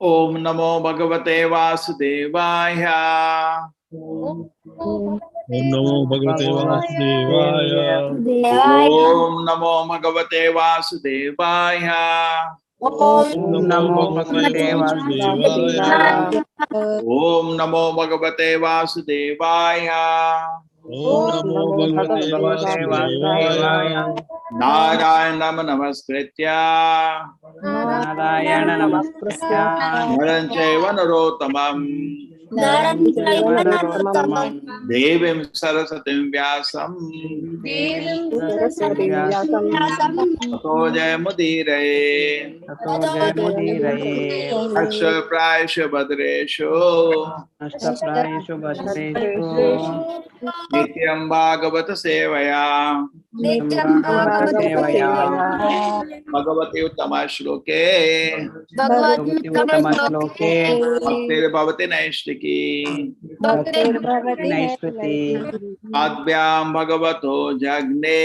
ओम नमो भगवते वासुदेवाय। ओम नमो भगवते वासुदेवाय। ओम नमो भगवते वासुदेवाय। ओम नमो भगवते वासुदेवाय। ओम नमो भगवते वासुदेवाय। ओम नमो भगवते वासुदेवाय। नारायणं नमस्कृत्य नारायण नमस्कृत्य नरं चैव नरोत्तमं नरं चैव नरोत्तमं देवीं सरस्वतीं व्यासं ततो जयमुदीरये। ततो जयमुदीरये। अक्षरप्रायेषु भद्रेषु नष्टप्रायेषु भद्रेषु नित्यं भागवत सेवया नित्यं भागवतसेवया भगवती उत्तम श्लोके भगवति उत्तमश्लोके भक्तिर्भवति नैष्टिकी भक्तिर्भवति नैष्कृति आद्भ्यां भगवतो जग्ने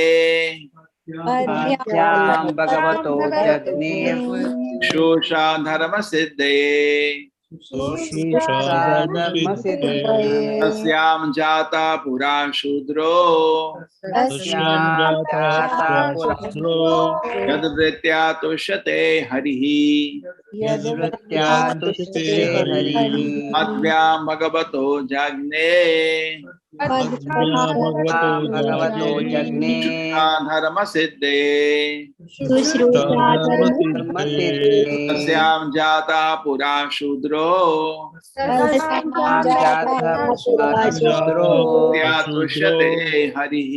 आद्यां भगवतो जज्ञे शोषा धर्म सिद्धये धर्मसिद्धये तस्यां जाता पुरा शूद्रो तस्यां जाता पुरा यद्वृत्त्या तुष्यते हरिः यद्वृत्त्या तुष्यते हरिः आद्भ्यां भगवतो जग्ने भगवतो जज्ञे धर्म सिद्धये धर्मसिद्धये तस्यां जाता पुरा शूद्रो शूद्रो त्या तुष्यते हरिः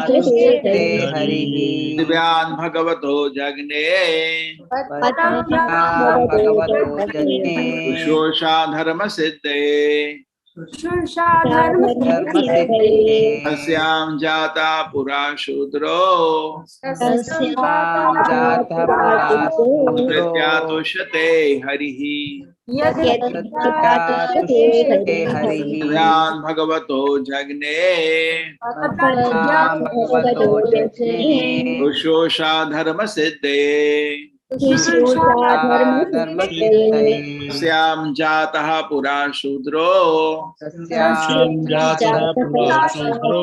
तुष्यते हरिः दिव्यान् भगवतो जग्ने भगवतो जज्ञे शुश्रूषा धर्म सिद्धये धर्मसिद्धये तस्यां जाता पुरा शूद्रो जातः पुरा शूद्रो प्रत्या तुष्यते हरिः तुष्यते हरिः दिव्यान् भगवतो जग्ने भगवतो जज्ञे शुश्रूषा धर्म सिद्धये धर्मसिद्धये तस्यां जातः पुरा शूद्रो तस्यां जातः पुरा शूद्रो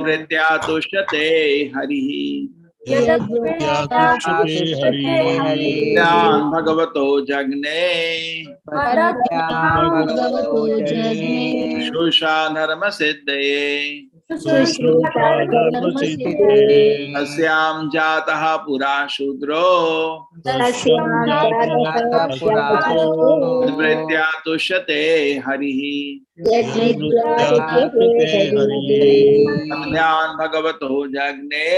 प्रत्या तुष्यते हरिः तुष्यते हरिः दिव्यान् भगवतो जग्ने भगवतो जज्ञे शुश्रूषा धर्म सिद्धये शुश्रूषा धर्मसिद्धये तस्यां जातः पुरा शूद्रो तस्यां जातः पुरा शूद्रो प्रत्या तुष्यते हरिः तुष्यते हरिः ज्ञान भगवतो जग्ने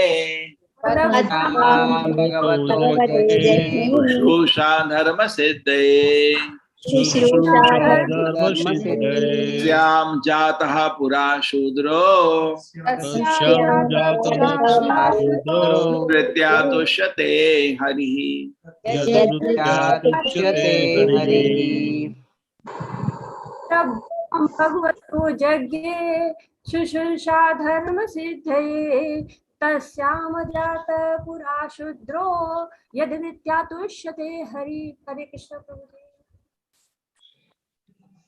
भगवतो जज्ञे शुश्रूषा धर्म सिद्धये शुश्रूषा धर्मसिद्धये श्याम जातः पुरा शूद्रो तस्यां जातः पुरा शूद्रो प्रत्या तुष्यते हरिः तुष्यते हरिः भगवतो जज्ञे शुश्रूषा धर्म सिद्धये तस्याम जात पुरा शूद्रो यद नित्या तुष्यते हरि। हरे कृष्ण प्रभु जी।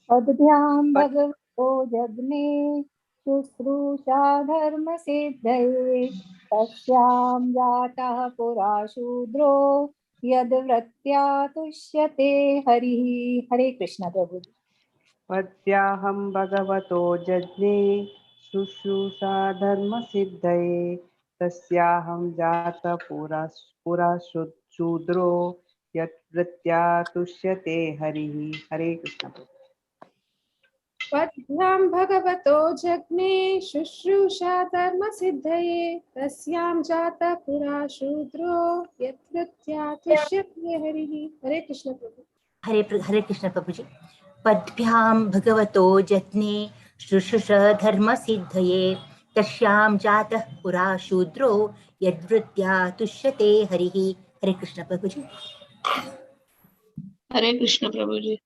पद्भ्यां भगवतो जग्ने शुश्रूषा धर्म सिद्धये तस्यां जातः पुरा शूद्रो यद्वृत्त्या तुष्यते हरिः। हरे कृष्ण प्रभु जी। पद्याहं भगवतो जज्ञे शुश्रूषा धर्मसिद्धये तस्याहं जातः पुरा शूद्रो यद्वृत्त्या तुष्यते हरिः। हरे कृष्ण। पद्भ्यां भगवतो जग्ने शुश्रूषा धर्म सिद्धये तस्यां जातः पुरा शूद्रो यत्कृत्या तुष्यते हरिः। हरे कृष्ण प्रभु। हरे कृष्ण प्रभु जी। पद्भ्यां भगवतो जज्ञे शुश्रूषा धर्म सिद्धये तस्यां जातः पुरा शूद्रो यद्वृत्त्या तुष्यते हरिः। हरे कृष्ण प्रभु जी। हरे कृष्ण प्रभु जी।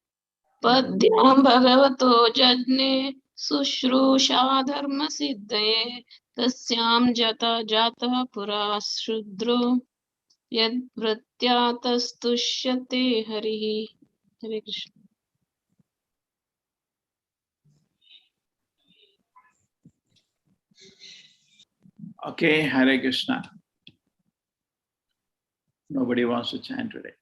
पद्भ्यां भगवतो जज्ञे शुश्रूषा धर्म सिद्धये तस्यां जातः पुरा शूद्रो यद्वृत्त्या तस्तुष्यते हरिः। हरे Krishna. Okay, Hare Krishna. Nobody wants to chant today.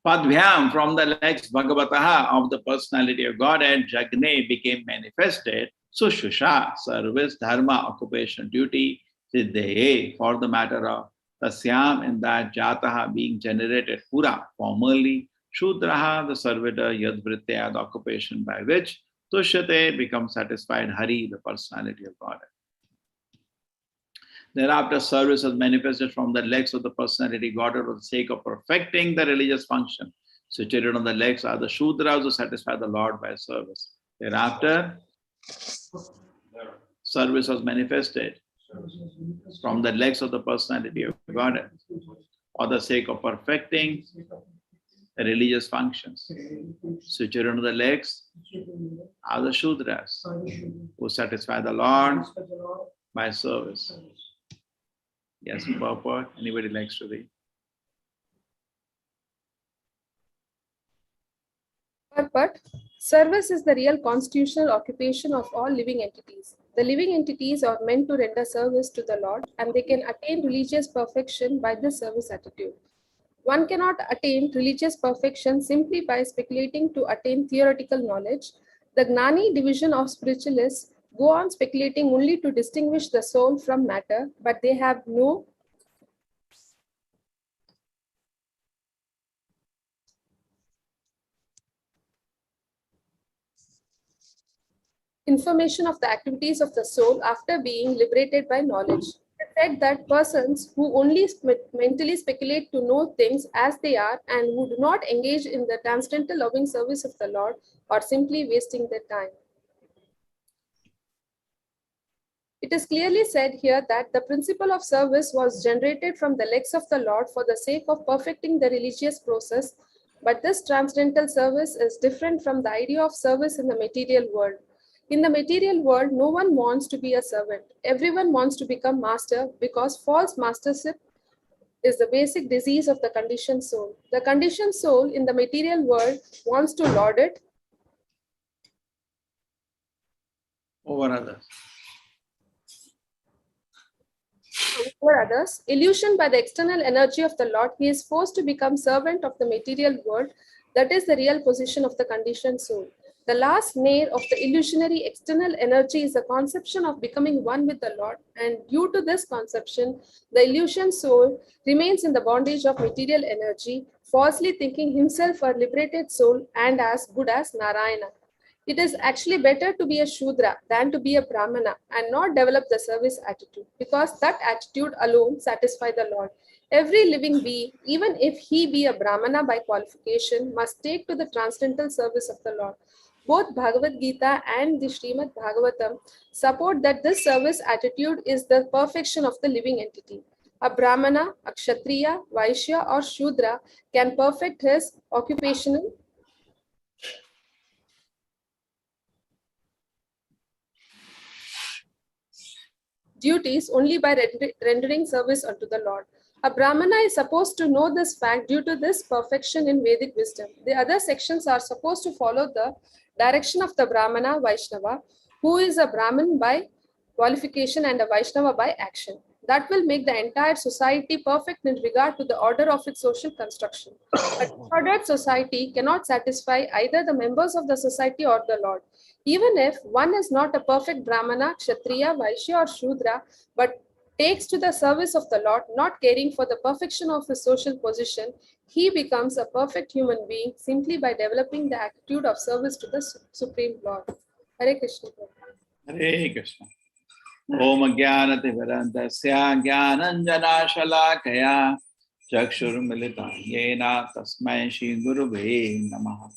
Padvyam, from the legs Bhagavataha of the personality of Godhead, Jagne became manifested. Sushusha, service, dharma, occupation, duty, siddhaye, for the matter of Tasyam, in that Jataha being generated, Pura, formerly, Shudraha, the servitor, Yadvrittya, the occupation by which Tushyate becomes satisfied, Hari, the personality of Godhead. Thereafter, service was manifested from the legs of the personality Godhead for the sake of perfecting the religious function. Situated on the legs are the Shudras who satisfy the Lord by service. Thereafter, service was manifested from the legs of the personality of Godhead for the sake of perfecting the religious functions. Situated on the legs are the Shudras who satisfy the Lord by service. Yes, purport. Anybody likes to read? But service is the real constitutional occupation of all living entities. The living entities are meant to render service to the Lord, and they can attain religious perfection by this service attitude. One cannot attain religious perfection simply by speculating to attain theoretical knowledge. The Gnani division of spiritualists go on speculating only to distinguish the soul from matter, but they have no information of the activities of the soul after being liberated by knowledge. It is said that persons who only mentally speculate to know things as they are and who do not engage in the transcendental loving service of the Lord are simply wasting their time. It is clearly said here that the principle of service was generated from the legs of the Lord for the sake of perfecting the religious process, but this transcendental service is different from the idea of service in the material world. In the material world, no one wants to be a servant. Everyone wants to become master because false mastership is the basic disease of the conditioned soul. The conditioned soul in the material world wants to lord it Over others. over others. Illusioned by the external energy of the Lord, he is forced to become servant of the material world. That is the real position of the conditioned soul. The last snare of the illusionary external energy is the conception of becoming one with the Lord, and due to this conception, the illusion soul remains in the bondage of material energy, falsely thinking himself a liberated soul and as good as Narayana. It is actually better to be a Shudra than to be a Brahmana and not develop the service attitude, because that attitude alone satisfies the Lord. Every living being, even if he be a Brahmana by qualification, must take to the transcendental service of the Lord. Both Bhagavad Gita and the Srimad Bhagavatam support that this service attitude is the perfection of the living entity. A Brahmana, a Kshatriya, Vaishya, or Shudra can perfect his occupational duties only by rendering service unto the Lord. A Brahmana is supposed to know this fact due to this perfection in Vedic wisdom. The other sections are supposed to follow the direction of the Brahmana Vaishnava, who is a Brahmin by qualification and a Vaishnava by action. That will make the entire society perfect in regard to the order of its social construction. A disordered society cannot satisfy either the members of the society or the Lord. Even if one is not a perfect Brahmana, Kshatriya, Vaishya, or Shudra, but takes to the service of the Lord, not caring for the perfection of his social position, he becomes a perfect human being simply by developing the attitude of service to the Supreme Lord. Hare Krishna. Hare Krishna. Om Jnanatimirandasya Jnananjana Shalakaya Chakshurmilitam Yena Tasmai Shri Gurave Namaha.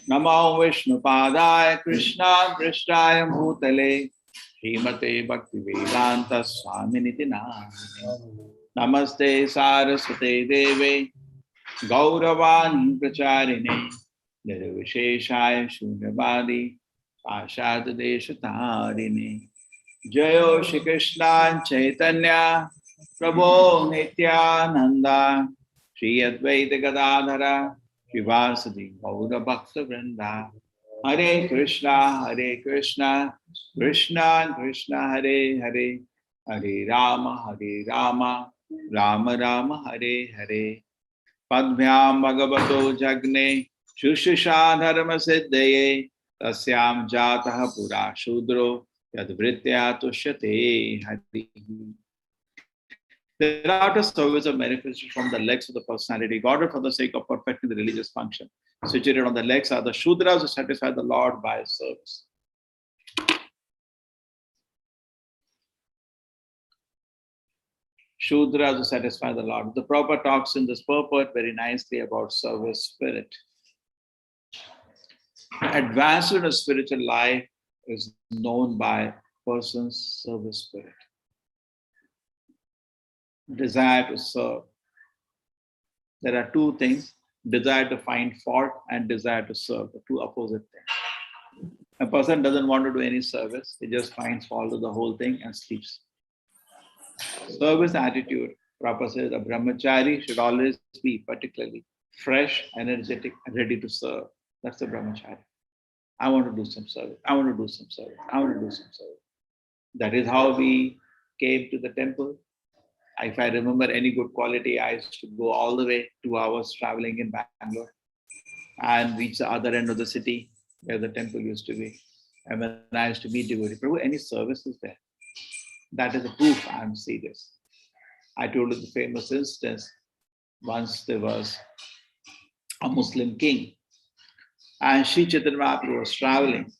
Namo Vishnu Padaya Krishna Krishnaya Bhutale Srimate Bhaktivedanta Swaminiti Namine. Namaste Saraswate Deve Gauravani Pracharine Nirvisheshaya Shunyavadi Pashad Deshatarine. Jayo Shri Krishna Chaitanya Prabhu Nityananda Shri Advaita Gadadhara Shivasadi Gaura Bhakta Vrinda. Hare Krishna, Krishna Krishna Hare Hare, Hare Rama, Rama Rama Hare Hare. Padbhyam Bhagavato Jagne Shushusha Dharma Siddhaye Tasyam Jataha Pura Shudro Yadvritya Tushyate Hari. Thereafter, service of manifestation from the legs of the personality, God for the sake of perfecting the religious function. Situated on the legs are the Shudras who satisfy the Lord by service. Shudras who satisfy the Lord. The Prabhupada talks in this purport very nicely about service spirit. Advancement in a spiritual life is known by person's service spirit. Desire to serve. There are two things, desire to find fault and desire to serve, the two opposite things. A person doesn't want to do any service, he just finds fault of the whole thing and sleeps. Service attitude, Prabhupada says, a brahmachari should always be particularly fresh, energetic, and ready to serve. That's the brahmachari. I want to do some service, I want to do some service, I want to do some service. That is how we came to the temple. If I remember any good quality, I used to go all the way 2 hours traveling in Bangalore and reach the other end of the city where the temple used to be. And when I used to meet devotee, Prabhu, any service is there? That is the proof I am serious. I told you the famous instance. Once there was a Muslim king and Sri Chaitanya Mahaprabhu was traveling.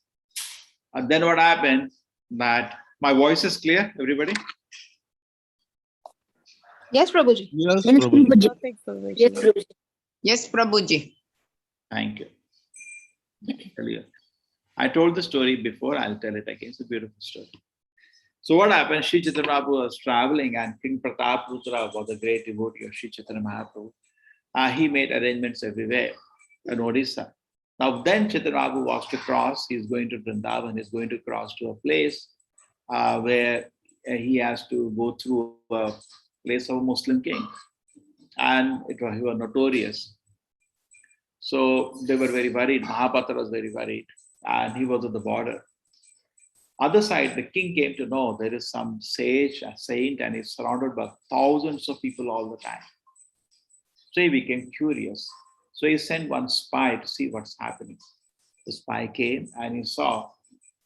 And then what happened that, my voice is clear, everybody? Yes, Prabhuji. Yes, Prabhuji. Perfect, Prabhuji. Yes, Prabhuji. Yes, Prabhuji. Thank you. Clear. I told the story before, I'll tell it again. It's a beautiful story. So what happened, Sri Chaitanya Mahaprabhu was traveling and King Pratap Rutra was a great devotee of Sri Chaitanya Mahaprabhu. He made arrangements everywhere in Odisha. Now then Chaitanya Mahaprabhu was to cross, he's going to Vrindavan, he's going to cross to a place where he has to go through a place of a Muslim king. And he was notorious. So they were very worried, Mahapatra was very worried and he was at the border. Other side, the king came to know there is some sage, a saint, and he's surrounded by thousands of people all the time. So he became curious. So he sent one spy to see what's happening. The spy came and he saw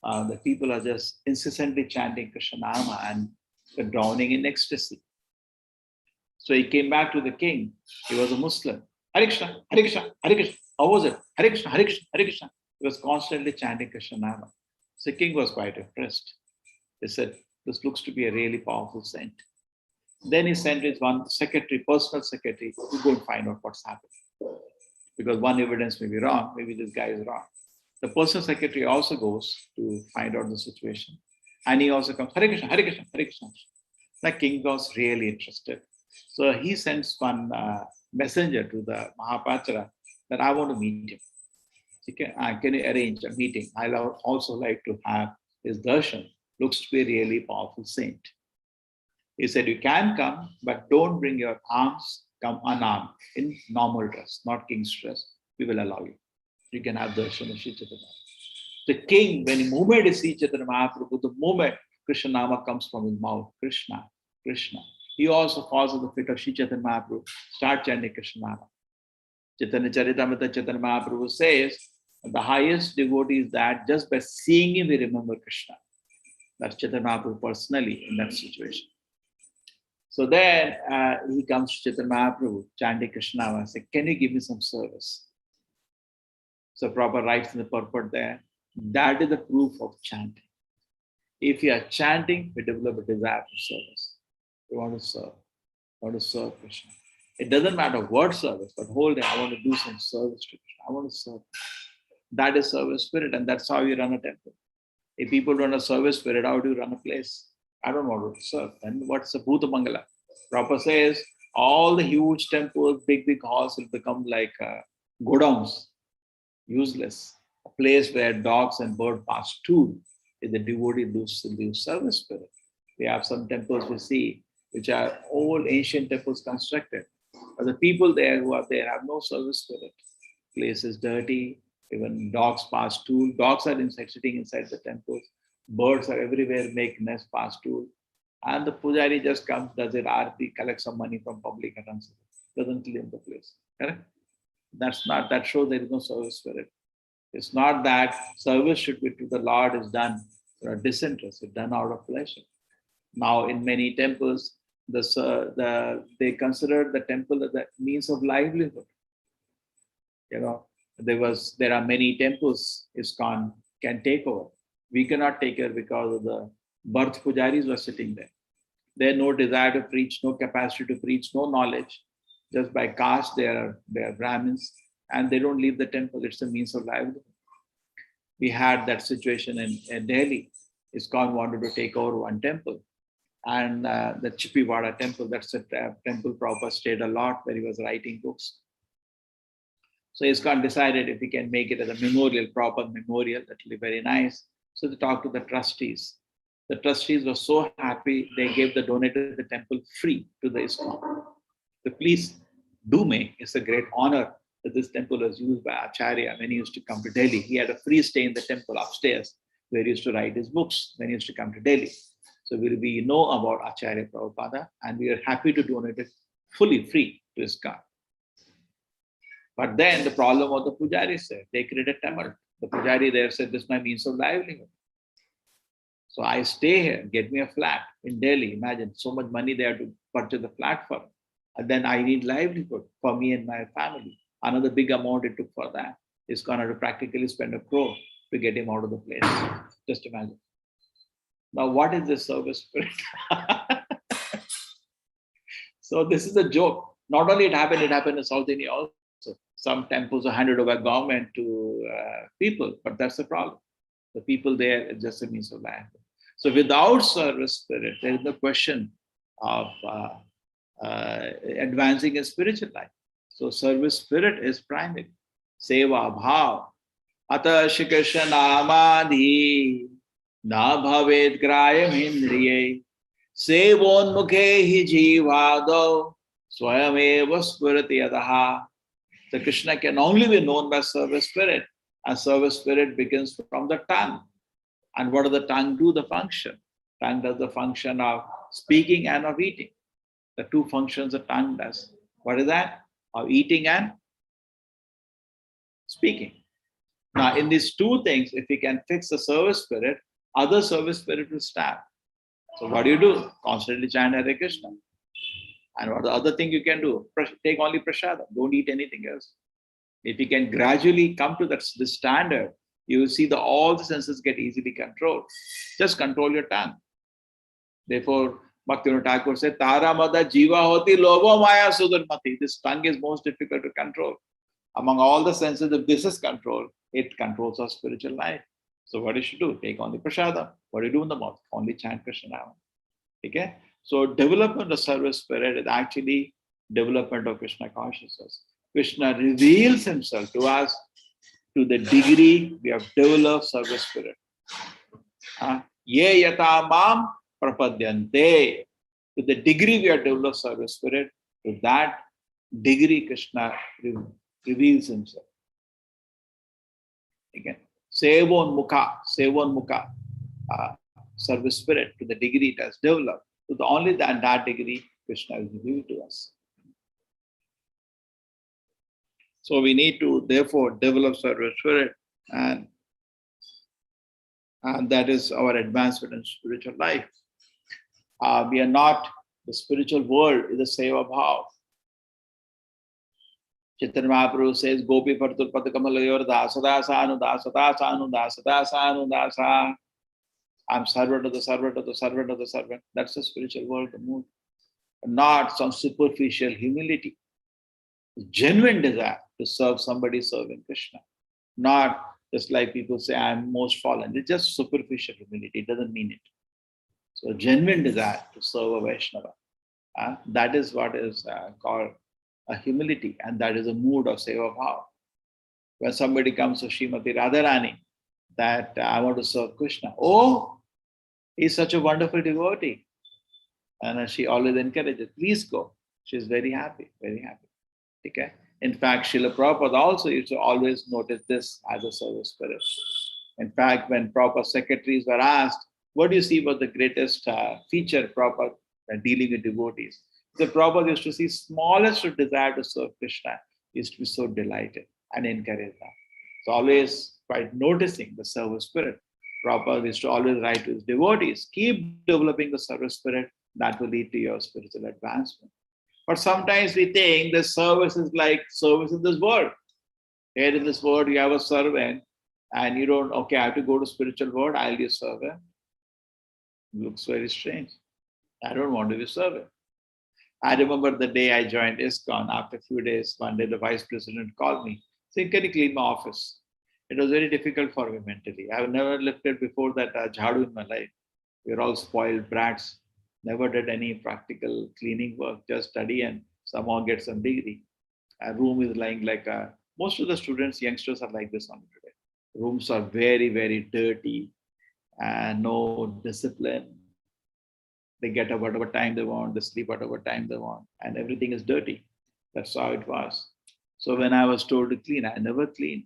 the people are just incessantly chanting Krishnama and they're drowning in ecstasy. So he came back to the king. He was a Muslim. Hare Krishna, Hare Krishna, Hare Krishna. How was it? Hare Krishna, Hare Krishna, Hare Krishna. He was constantly chanting Krishnama. So the king was quite impressed. He said, this looks to be a really powerful saint. Then he sent his one secretary, personal secretary, to go and find out what's happening. Because one evidence may be wrong, maybe this guy is wrong. The personal secretary also goes to find out the situation. And he also comes, Hare Krishna, Hare Krishna, Hare Krishna. The king was really interested. So he sends one messenger to the Mahapatra that I want to meet him. Can you arrange a meeting? I'll also like to have his darshan. Looks to be a really powerful saint. He said, you can come, but don't bring your arms, come unarmed, in normal dress, not king's dress. We will allow you. You can have darshan of Sri Chaitanya. The king, when the moment he sees Chaitanya Mahaprabhu, the moment Krishna Nama comes from his mouth, Krishna, Krishna. He also falls at the feet of Sri Chaitanya Mahaprabhu, start chanting Krishna Nama. Chaitanya Charitamrita Chaitanya Mahaprabhu says, the highest devotee is that just by seeing him, we remember Krishna. That's Chaitanya Mahaprabhu personally in that situation. So then he comes to Chaitanya Mahaprabhu, chanting Krishna and says, can you give me some service? So Prabhupada writes in the purport there, that is the proof of chanting. If you are chanting, we develop a desire for service. We want to serve. We want to serve Krishna. It doesn't matter what service, but whole day I want to do some service to Krishna. I want to serve. That is service spirit, and that's how you run a temple. If people don't have service spirit, how do you run a place? I don't want to serve. Then what's the Bhuta Mangala? Prabhupada says all the huge temples, big halls will become like godowns, useless. A place where dogs and birds pass to, if the devotee lose service spirit. We have some temples we see, which are old ancient temples constructed. But the people there who are there have no service spirit. Place is dirty. Even dogs pass stool. Dogs are sitting inside the temples. Birds are everywhere, make nest, pass stool. And the pujari just comes, does it arti, collects some money from public and runs it. Doesn't clean the place. Correct? That shows there is no service spirit. It's not that service should be to the Lord is done for disinterest, it's done out of pleasure. Now, in many temples, they consider the temple as the means of livelihood. There are many temples ISKCON can take over. We cannot take over because of the birth pujaris were sitting there. They have no desire to preach, no capacity to preach, no knowledge. Just by caste, they are Brahmins, and they don't leave the temple. It's a means of livelihood. We had that situation in Delhi. ISKCON wanted to take over one temple. And the Chippiwada temple, that's a temple Prabhupada stayed a lot where he was writing books. So ISKCON decided if we can make it as a memorial, proper memorial, that will be very nice. So they talked to the trustees. The trustees were so happy, they gave the donated the temple free to the ISKCON. So please do make, it's a great honor that this temple was used by Acharya when he used to come to Delhi. He had a free stay in the temple upstairs where he used to write his books when he used to come to Delhi. So we know about Acharya Prabhupada and we are happy to donate it fully free to ISKCON. But then the problem of the pujari said, they created tumult. The pujari there said, this is my means of livelihood. So I stay here, get me a flat in Delhi. Imagine so much money they have to purchase the flat for. And then I need livelihood for me and my family. Another big amount it took for that. It's going to practically spend 1 crore to get him out of the place. Just imagine. Now, what is this service spirit? So this is a joke. Not only it happened in South India also. Some temples are handed over government to people, but that's the problem. The people there is just a means of life. So without service spirit, there is no question of advancing in spiritual life. So service spirit is primary. Seva bhav. Ata shikasha namadhi. Na bhavet grayam hindriye. Sevon mukhe hi jivado. Swayam eva spiriti adaha. So Krishna can only be known by service spirit. And service spirit begins from the tongue. And what does the tongue do? The function. Tongue does the function of speaking and of eating. The two functions the tongue does. What is that? Of eating and speaking. Now, in these two things, if we can fix the service spirit, other service spirit will start. So what do? Constantly chant Hare Krishna. And what the other thing you can do? Take only prasada. Don't eat anything else. If you can gradually come to this standard, you will see all the senses get easily controlled. Just control your tongue. Therefore, Bhaktivinoda Thakur said, Tara mada jiva hoti lobo maya sudurmati. This tongue is most difficult to control. Among all the senses, if this is controlled, it controls our spiritual life. So what you should do? Take only prasada. What do you do in the mouth? Only chant Krishna Nama. Okay? So development of service spirit is actually development of Krishna consciousness. Krishna reveals himself to us to the degree we have developed service spirit. Ye yata mam prapadyante. To the degree we have developed service spirit, to that degree Krishna reveals himself. Again, sevon mukha, service spirit, to the degree it has developed, to the only that degree Krishna is revealed to us. So we need to therefore develop service spirit, and that is our advancement in spiritual life. We are not, the spiritual world is a seva bhav. Chaitanya Mahaprabhu says, Gopi Partur Patakamalayur Dasa Dasa Anu Dasa Dasa Anu Dasa Dasa Anu Dasa. I'm servant of the servant of the servant of the servant. That's the spiritual world, the mood. Not some superficial humility. Genuine desire to serve somebody serving Krishna. Not just like people say, I'm most fallen. It's just superficial humility. It doesn't mean it. So genuine desire to serve a Vaishnava. That is what is called a humility, and that is a mood of seva bhav. When somebody comes to Srimati Radharani, that I want to serve Krishna. Oh, he's such a wonderful devotee. And she always encourages, please go. She's very happy, very happy. Okay. In fact, Srila Prabhupada also used to always notice this as a service spirit. In fact, when Prabhupada secretaries were asked, what do you see was the greatest feature Prabhupada dealing with devotees? The Prabhupada used to see smallest of desire to serve Krishna, used to be so delighted and encourage that. So always quite noticing the service spirit. Prabhupada used to always write to his devotees, keep developing the service spirit, that will lead to your spiritual advancement. But sometimes we think the service is like service in this world. Here in this world, you have a servant and you don't, okay, I have to go to spiritual world, I'll be a servant. Looks very strange. I don't want to be a servant. I remember the day I joined ISKCON. After a few days, one day the vice president called me, saying, can you clean my office? It was very difficult for me mentally. I've never lifted before that jhadu in my life. We're all spoiled brats. Never did any practical cleaning work, just study and somehow get some degree. A room is lying like most of the students, youngsters are like this on today. Rooms are very, very dirty and no discipline. They get up whatever time they want, they sleep whatever time they want, and everything is dirty. That's how it was. So when I was told to clean, I never cleaned.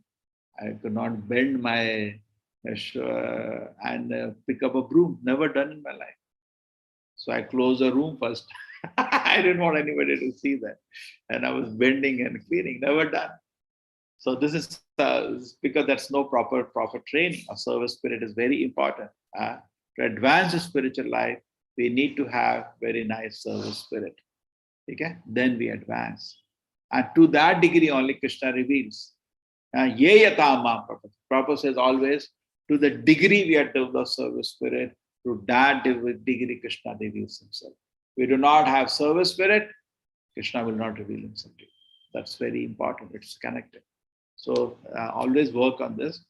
I could not bend my and pick up a broom. Never done in my life. So I closed the room first. I didn't want anybody to see that. And I was bending and cleaning, never done. So this is because that's no proper training. A service spirit is very important. To advance the spiritual life, we need to have very nice service spirit. Okay? Then we advance. And to that degree only Krishna reveals. Prabhupada says always, to the degree we have developed service spirit, to that degree Krishna reveals himself. We do not have service spirit, Krishna will not reveal himself to you. That's very important. It's connected. So always work on this.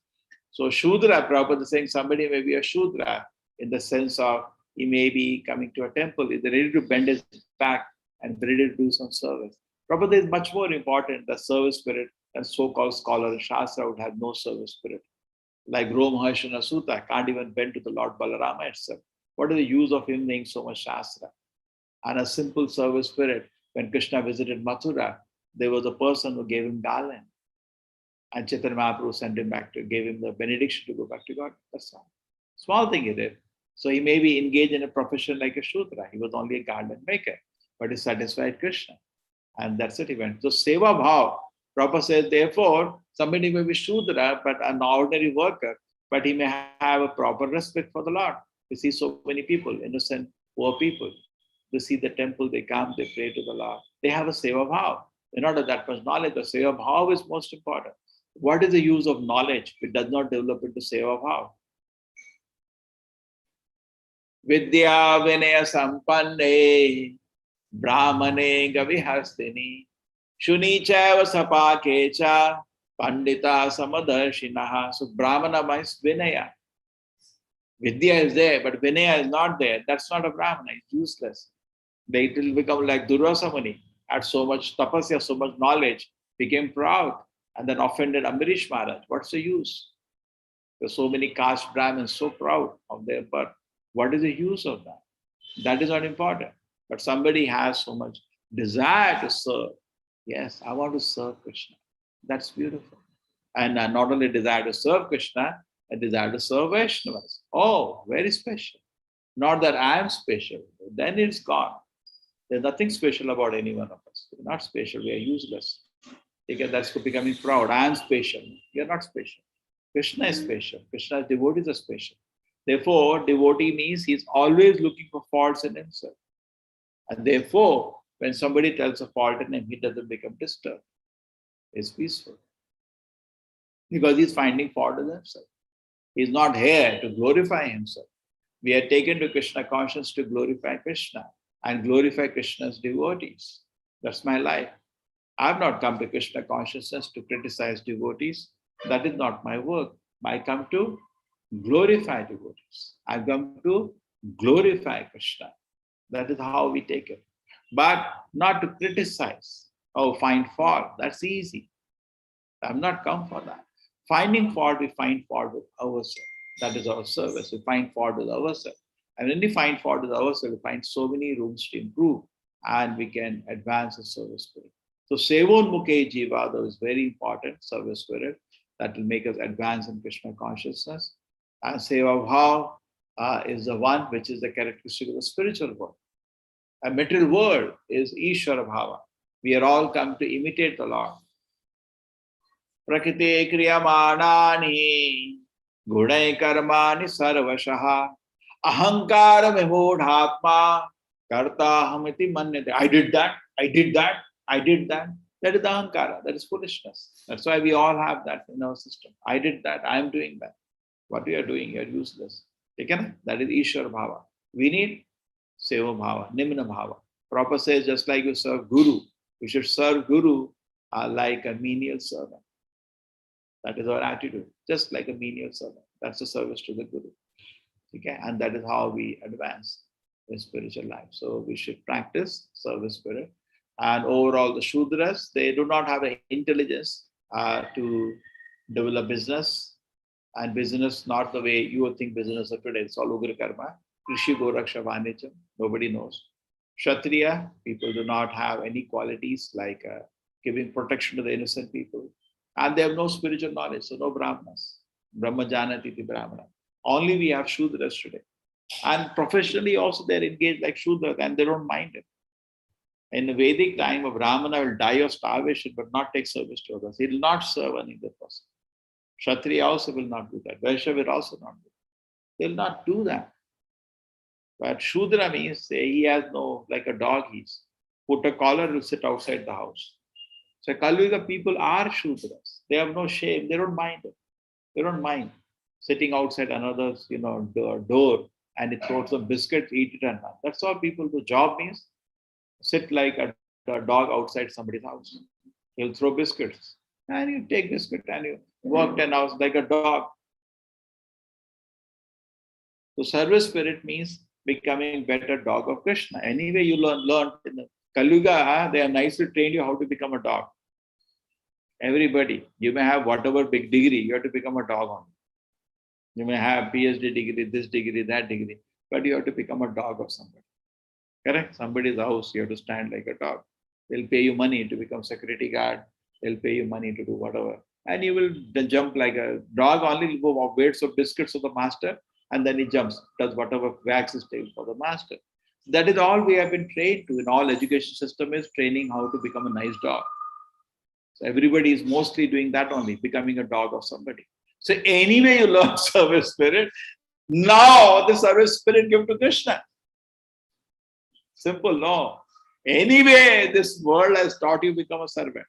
So Shudra, Prabhupada is saying somebody may be a Shudra in the sense of he may be coming to a temple, he's ready to bend his back and ready to do some service. Prabhupada is much more important, the service spirit, and so-called scholar in Shastra would have no service spirit. Like Roma Harshana Sutta can't even bend to the Lord Balarama itself. What is the use of him knowing so much Shastra? And a simple service spirit, when Krishna visited Mathura, there was a person who gave him garland. And Chaitanya Mahaprabhu sent him back gave him the benediction to go back to God. That's all. Small thing he did. So he may be engaged in a profession like a Shudra. He was only a garland maker, but he satisfied Krishna. And that's it, he went. So Seva Bhav, Prabhupada says, therefore, somebody may be Shudra, but an ordinary worker, but he may have a proper respect for the Lord. You see so many people, innocent, poor people. They see the temple, they come, they pray to the Lord. They have a Seva Bhav. They're not that much knowledge. The Seva Bhav is most important. What is the use of knowledge if it does not develop into Seva Bhav? Vidya Vinaya Sampanne Brahmane Gavihastini Shuni Chaiva Sapakecha Pandita Samadarshinaha. So Brahmana means Vinaya. Vidya is there, but Vinaya is not there. That's not a Brahmana, it's useless. It will become like Durvasa Muni. Had so much tapasya, so much knowledge, became proud, and then offended Ambarish Maharaj. What's the use? There's so many caste Brahmins so proud of their birth. What is the use of that? That is not important. But somebody has so much desire to serve. Yes, I want to serve Krishna. That's beautiful. And not only desire to serve Krishna, a desire to serve Vaishnavas. Oh, very special. Not that I am special. Then it's gone. There's nothing special about any one of us. We're not special. We are useless. Again, that's becoming proud. I am special. You're not special. Krishna is special. Krishna's devotees are special. Therefore, devotee means he's always looking for faults in himself. And therefore, when somebody tells a fault in him, he doesn't become disturbed. He's peaceful. Because he's finding fault in himself. He's not here to glorify himself. We are taken to Krishna consciousness to glorify Krishna and glorify Krishna's devotees. That's my life. I have not come to Krishna consciousness to criticize devotees. That is not my work. I come to glorify devotees. I come to glorify Krishna. That is how we take it. But not to criticize or find fault. That's easy. I'm not come for that. Finding fault, we find fault with ourselves. That is our service. We find fault with ourselves. And when we find fault with ourselves, we find so many rooms to improve. and we can advance the service spirit. So Sevon Mukhe Jivado is very important, service spirit, that will make us advance in Krishna consciousness. And Seva Bhav is the one which is the characteristic of the spiritual world. A material world is Ishvara Bhava. We are all come to imitate the Lord. Prakriti kriyamanani gudai karmani sarvashaha ahankara vimodhatma karta hamiti manyate. I did that, I did that, I did that. That is the ahankara, that is foolishness. That's why we all have that in our system. I did that, I am doing that. What you are doing, you are useless. Okay? That is Ishvara Bhava. We need Seva Bhava, Nimna Bhava. Prabhupada says, just like you serve Guru, we should serve Guru like a menial servant. That is our attitude, just like a menial servant. That's the service to the Guru. Okay? And that is how we advance in spiritual life. So we should practice service spirit. And overall, the Shudras, they do not have the intelligence to develop business. And business, not the way you would think business of today. It's all Ugra Karma. Krishi Goraksha Vanicham, nobody knows. Kshatriya, people do not have any qualities like giving protection to the innocent people. And they have no spiritual knowledge, so no Brahmanas. Brahma Janati ti Brahmana. Only we have Shudras today. And professionally also they're engaged like Shudras and they don't mind it. In the Vedic time, a Brahmana will die of starvation but not take service to others. He will not serve another person. Kshatriya also will not do that. Vaishya will also not do that. They will not do that. But Shudra means he has no, like a dog he's put a collar, will sit outside the house. So Kali Yuga people are Shudras. They have no shame. They don't mind it. They don't mind sitting outside another's, door and it throws some biscuits, eat it and not. That's all people do. Job means sit like a dog outside somebody's house. He'll throw biscuits and you take biscuit and you work 10 hours like a dog. So service spirit means becoming better dog of Krishna. Anyway, you learn in the Kali Yuga, they have nicely trained you how to become a dog. Everybody, you may have whatever big degree, you have to become a dog only. You may have PhD degree, this degree, that degree, but you have to become a dog of somebody. Correct? Somebody's house, you have to stand like a dog. They'll pay you money to become security guard. They'll pay you money to do whatever. And you will jump like a dog only will go waits of biscuits of the master and then he jumps, does whatever wax is taken for the master. That is all we have been trained to in all education system is training how to become a nice dog. So everybody is mostly doing that only, becoming a dog of somebody. So anyway you learn service spirit, now the service spirit give to Krishna. Simple, no. Anyway, this world has taught you become a servant.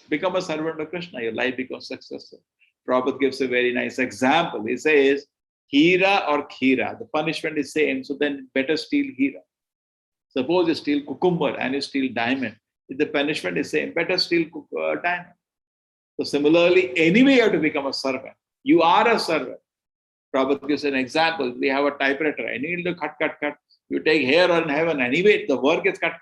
Become a servant of Krishna, your life becomes successful. Prabhupada gives a very nice example. He says, Hira or Khira, the punishment is same, so then better steal Hira. Suppose you steal cucumber and you steal diamond. If the punishment is same, better steal diamond. So similarly, anyway you have to become a servant. You are a servant. Prabhupada gives an example. We have a typewriter and you need to cut. You take here or in heaven. Anyway, the work is cut.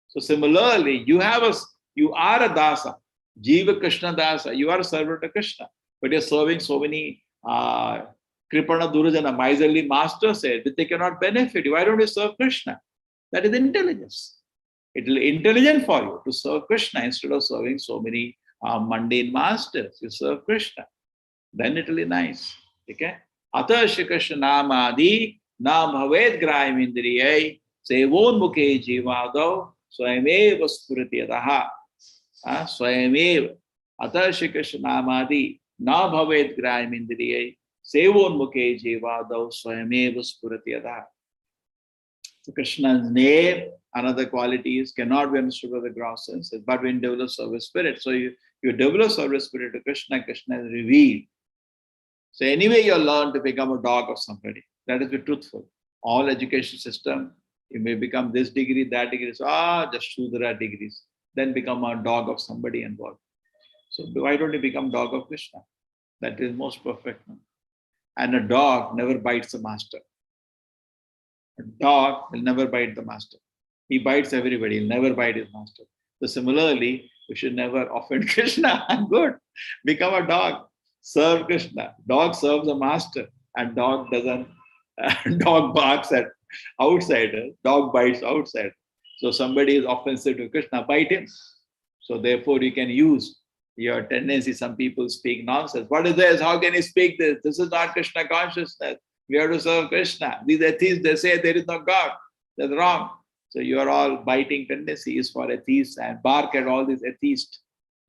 So similarly, you are a dasa. Jiva Krishna dasa. You are a servant of Krishna. But you're serving so many Kripana Durajana, miserly master said that they cannot benefit you. Why don't you serve Krishna? That is intelligence. It will be intelligent for you to serve Krishna instead of serving so many mundane masters. You serve Krishna. Then it will be nice. Okay? Atha Shri Krishna Namadi Na Bhaved Graham Indriyai Sevon Mukhe Jivado Swayameva Spurati Adaha. Swayameva Atha Shri Krishna Namadi Na Bhaved Graham Indriyai Sevon Mukhe Jivado Swayameva Spurati Adaha. So Krishna's name and other qualities cannot be understood by the gross senses, but when you develop service spirit. So you develop service spirit to Krishna, Krishna is revealed. So anyway, you learn to become a dog of somebody. That is be truthful. All education system, you may become this degree, that degree. So just Shudra degrees. Then become a dog of somebody and what. So why don't you become dog of Krishna? That is most perfect. And a dog never bites the master. A dog will never bite the master. He bites everybody. He'll never bite his master. So similarly, we should never offend Krishna. I'm good. Become a dog. Serve Krishna. Dog serves the master. And dog doesn't. Dog barks at outsiders. Dog bites outsiders. So somebody is offensive to Krishna, bite him. So therefore you can use your tendency. Some people speak nonsense. What is this? How can you speak this? This is not Krishna consciousness. We have to serve Krishna. These atheists, they say there is no God. That's wrong. So you are all biting tendencies for atheists and bark at all these atheist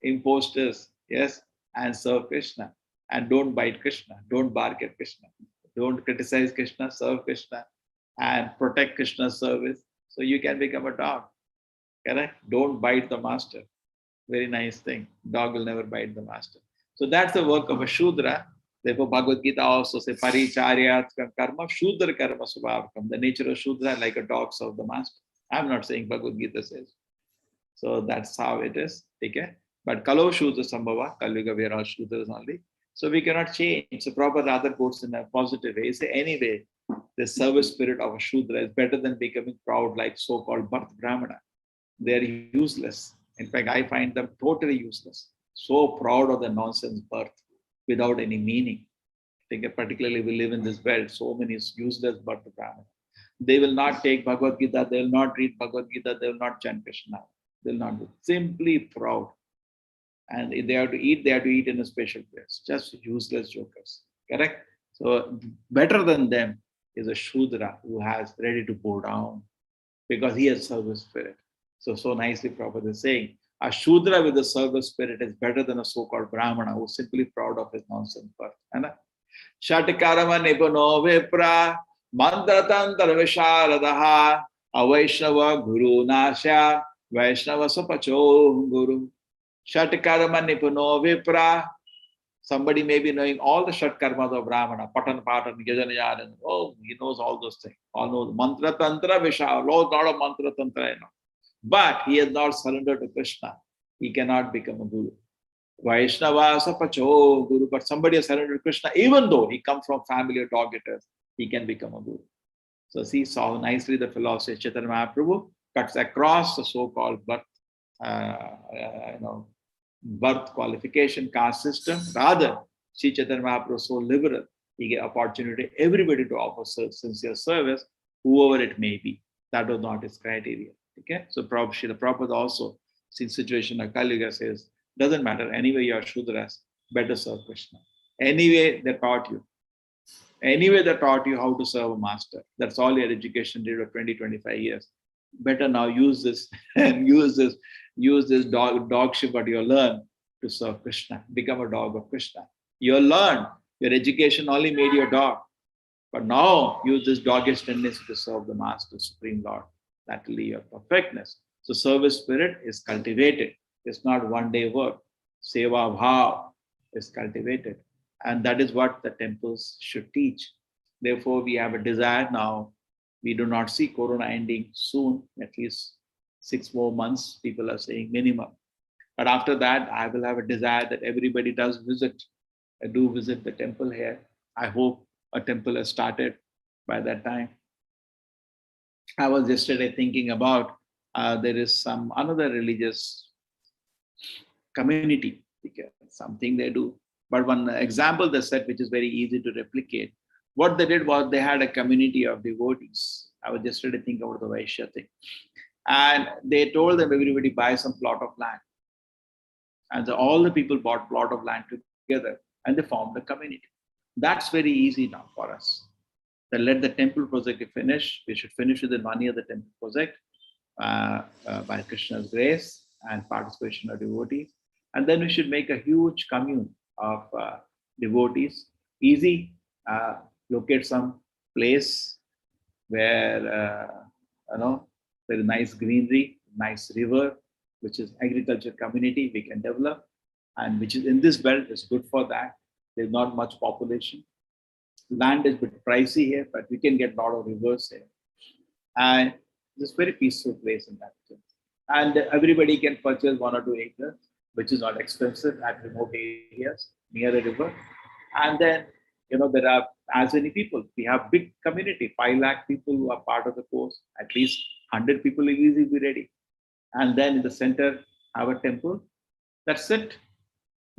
imposters, yes, and serve Krishna. And don't bite Krishna. Don't bark at Krishna. Don't criticize Krishna, serve Krishna, and protect Krishna's service. So you can become a dog. Correct? Don't bite the master. Very nice thing. Dog will never bite the master. So that's the work of a Shudra. Therefore, Bhagavad Gita also says, Paricharyat karma, Shudra karma subhavakam. The nature of Shudra like a dog serve the master. I'm not saying Bhagavad Gita says. So that's how it is. Okay? But Kalo Shudra Sambhava, Kalyuga, we are all Shudras only. So we cannot change. So Prabhupada rather quotes in a positive way. He says, anyway, the service spirit of a Shudra is better than becoming proud like so-called Bharat Brahmana. They are useless. In fact, I find them totally useless. So proud of the nonsense birth without any meaning. I think particularly we live in this world, so many useless birth Brahmana. They will not take Bhagavad Gita, they will not read Bhagavad Gita, they will not chant Krishna. They will not do. Simply proud. And if they have to eat in a special place. Just useless jokers. Correct? So better than them is a Shudra who has ready to bow down because he has service spirit. So nicely Prabhupada is saying, a Shudra with a service spirit is better than a so-called Brahmana who is simply proud of his nonsense birth. Shatakarama nipuno vipra mantratantar visharadaha avaishnava guru nasya vaishnava sapacho guru. Shatakarama nipuno vipra. Somebody may be knowing all the Shatkarmas of Brahmana, Patan, Yajanayaran. Oh, he knows all those things. All knows mantra tantra vishara. Lord, lot of mantra tantra, but he has not surrendered to Krishna. He cannot become a guru. Vaishnava sapacho guru, but somebody has surrendered to Krishna, even though he comes from family of dog eaters, he can become a guru. So see how nicely the philosophy of Chaitanya Mahaprabhu cuts across the so-called birth, birth qualification caste system. Rather, Sri Chaitanya Mahaprabhu is so liberal, he gave opportunity to everybody to offer sincere service, whoever it may be. That was not his criteria. Okay, so the Prabhupada also, since situation of Kali Yuga says, doesn't matter, anyway you are Shudras, better serve Krishna. Anyway, they taught you. Anyway, they taught you how to serve a master. That's all your education did for 20, 25 years. Better now use this and use this dogship what you learn to serve Krishna. Become a dog of Krishna. You learn, your education only made you a dog. But now use this doggish tendency to serve the Master, Supreme Lord. That will be your perfectness. So service spirit is cultivated. It's not one-day work. Seva bhav is cultivated. And that is what the temples should teach. Therefore, we have a desire now. We do not see Corona ending soon, at least 6 more months, people are saying minimum. But after that, I will have a desire that everybody does visit. I do visit the temple here. I hope a temple has started by that time. I was yesterday thinking about there is some another religious community, something they do. But one example they set, which is very easy to replicate, what they did was they had a community of devotees. I was yesterday thinking about the Vaishya thing. And they told them everybody buy some plot of land. And so all the people bought plot of land together and they formed a community. That's very easy now for us. Then let the temple project finish. We should finish within 1 year the temple project by Krishna's grace and participation of devotees. And then we should make a huge commune of devotees. Easy, locate some place where there is nice greenery, nice river, which is agriculture community we can develop, and which is in this belt is good for that. There's not much population. Land is a bit pricey here, but we can get a lot of rivers here. And it's a very peaceful place in that sense. And everybody can purchase 1 or 2 acres, which is not expensive at remote areas near a river. And then, there are as many people. We have big community, 5 lakh people who are part of the course. At least 100 people will easily be ready. And then in the center, have a temple. That's it.